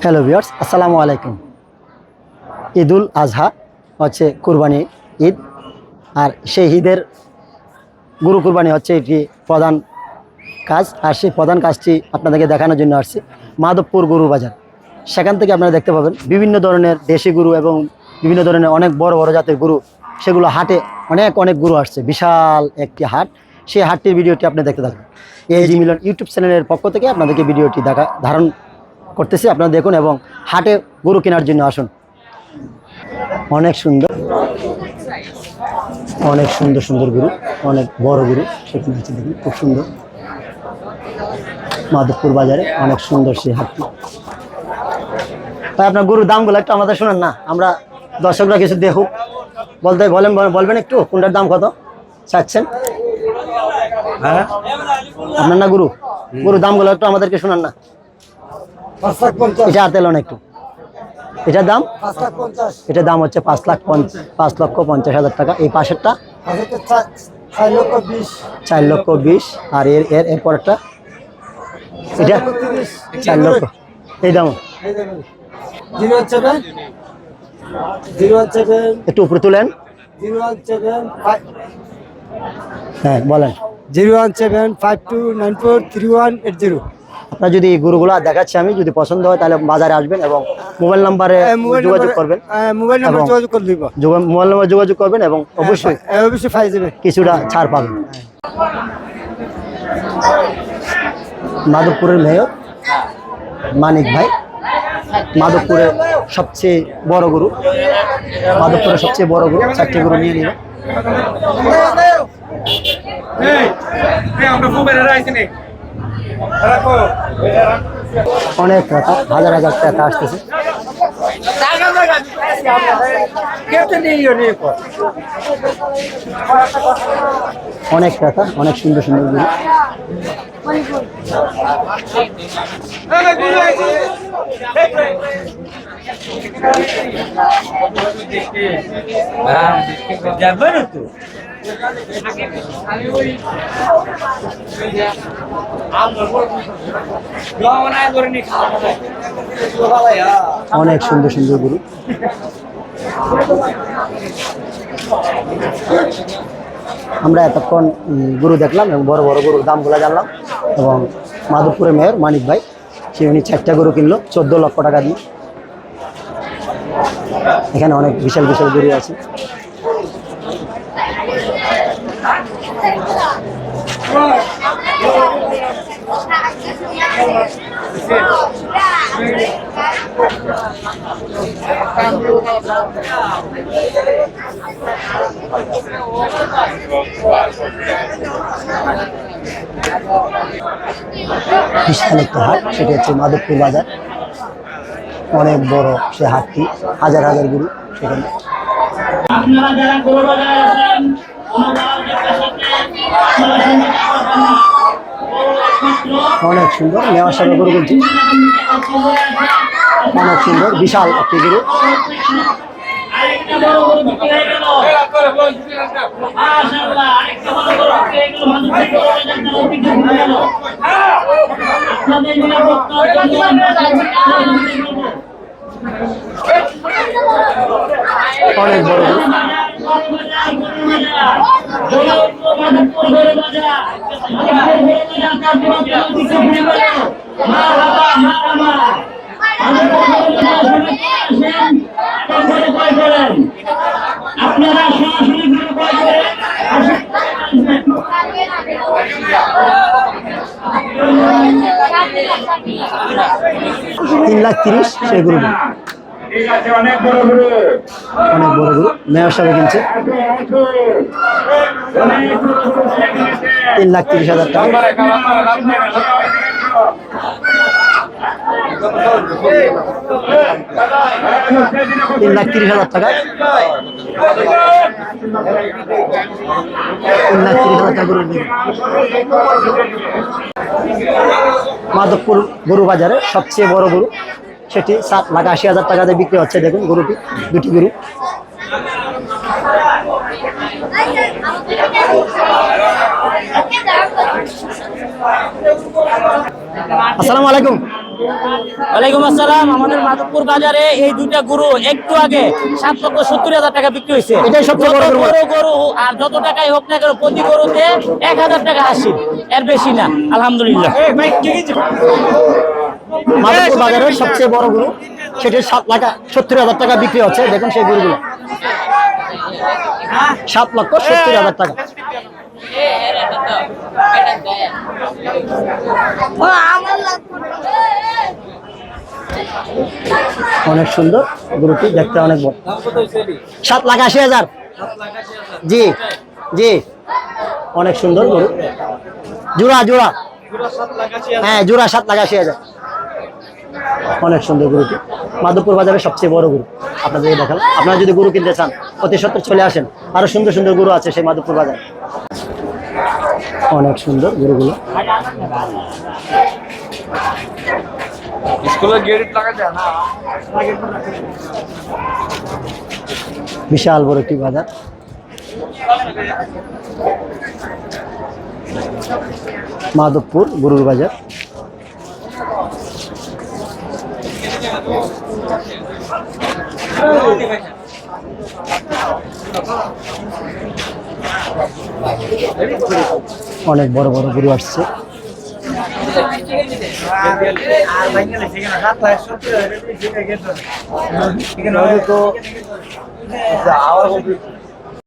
Hello viewers, আসসালামু আলাইকুম। ঈদুল আজহা হচ্ছে কুরবানি ঈদ, আর সেই ঈদের গরু কুরবানি হচ্ছে একটি প্রধান কাজ। আর সেই প্রধান কাজটি আপনাদেরকে দেখানোর জন্য আসছি মাধবপুর গরু বাজার। সেখান থেকে আপনারা দেখতে পাবেন বিভিন্ন ধরনের দেশি গরু এবং বিভিন্ন ধরনের অনেক বড় বড় জাতের গরু, সেগুলো হাটে অনেক গরু আসছে, বিশাল একটি হাট। সেই হাটটির ভিডিওটি আপনি দেখতে থাকুন। এজি মিলন ইউটিউব চ্যানেলের পক্ষ থেকে আপনাদেরকে ভিডিওটি ধারণ করতেছি, আপনারা দেখুন এবং হাটে গরু কেনার জন্য আসুন। অনেক সুন্দর সুন্দর গরু, অনেক বড় গরু সেখানে আছে, দেখুন খুব সুন্দর। মাধবপুর বাজারে অনেক সুন্দর সেই হাটটি। ভাই, আপনার গরুর দামগুলো একটু আমাদের শোনান না, আমরা দর্শকরা কিছু দেখুক। বলবেন একটু কোনটার দাম কত চাচ্ছেন? হ্যাঁ, আপনার না গরুর দামগুলো একটু আমাদেরকে শোনান না। এটা হাতে লোন একটু, এটার দাম এটার দাম হচ্ছে 5,50,000 টাকা। এই পাশেরটা 4,20,000, আর এর পরেরটা এটা 4 লক্ষ। এই দাম একটু উপরে তুলেন। হ্যাঁ বলেন। 01752943180। আপনার যদি এই গরুগুলো দেখাচ্ছি আমি, যদি পছন্দ হয় তাহলে বাজারে আসবেন এবং মোবাইল নাম্বারে যোগাযোগ করবেন। মোবাইল নাম্বার যোগাযোগ করে দিব। মোবাইল নাম্বার যোগাযোগ করবেন এবং অবশ্যই পাই যাবে, কিছুটা ছাড় পাবেন। মাধবপুরের মেয়র মানিক ভাই, মাধবপুরের সবচেয়ে বড় গরু, 4টে গরু নিয়ে নিল। অনেক টাকা, হাজার টাকা আসতেছে। অনেক টাকা, অনেক সুন্দর গরু। অনেক সুন্দর গরু। আমরা এতক্ষণ গরু দেখলাম এবং বড় গরুর দামগুলো জানলাম, এবং মাধবপুরের মেয়র মানিক ভাই উনি 4টা গরু কিনলো 14 লক্ষ টাকা দিয়ে। এখানে অনেক বিশাল গরু আছে। বিশাল একটা হাট, সেটা হচ্ছে মাধবপুর বাজার। অনেক বড় সে হাটটি, হাজার গরু সেখানে। আপনারা যারা গরু বাজারে আছেন, অনেক সুন্দর নেওয়ার সাথে গরু কিনছি, অনেক সুন্দর বিশাল একটি গরু। অনেক বড় গরু। আপনারা সরাসরি 3,30,000 সেই গরুটি। অনেক বড় গরু মেয়র সাহেব কিনছে 3,30,000 টাকা। 3,30,000 টাকা। 3,30,000 টাকা গরু। মাধবপুর গরু বাজারে সবচেয়ে বড় গরু, সেটি 7,80,000 টাকাতে বিক্রি হচ্ছে। দেখুন গরুটি, দুটি গরু। আসসালামু আলাইকুম। ওয়ালাইকুম আসসালাম। আমাদের মাধবপুর বাজারে এই দুইটা গরু একটু আগে 7,70,000 টাকা বিক্রি হয়েছে। এটাই সবচেয়ে বড় গরু। বড় গরু আর যত টাকাই হোক না কেন প্রতি গরুতে 1,000 টাকা হাসি, এর বেশি না। আলহামদুলিল্লাহ। মাধবপুর বাজারের সবচেয়ে বড় গরু, সেটি 7,70,000 টাকা বিক্রি হচ্ছে। দেখুন সেই গরুগুলো 7,70,000 টাকা। অনেক সুন্দর গরুটি, দেখতে অনেক বড়। 7,80,000। জি জি, অনেক সুন্দর গরু। জোড়া জোড়া, হ্যাঁ জোড়া 7,80,000। অনেক সুন্দর গরুটি, মাধবপুর বাজারের সবচেয়ে বড় গরু আপনাদের দেখালাম। আপনারা যদি গরু কিনতে চান অতি সত্তর চলে আসেন, আরো সুন্দর সুন্দর গরু আছে সেই মাধবপুর বাজারে। অনেক সুন্দর গরুগুলো। স্কুলে গেট লাগা যায় না। বিশাল বড় একটি বাজার। মাধবপুর গরুর বাজার। অনেক বড় বড় গরু আসছে। আর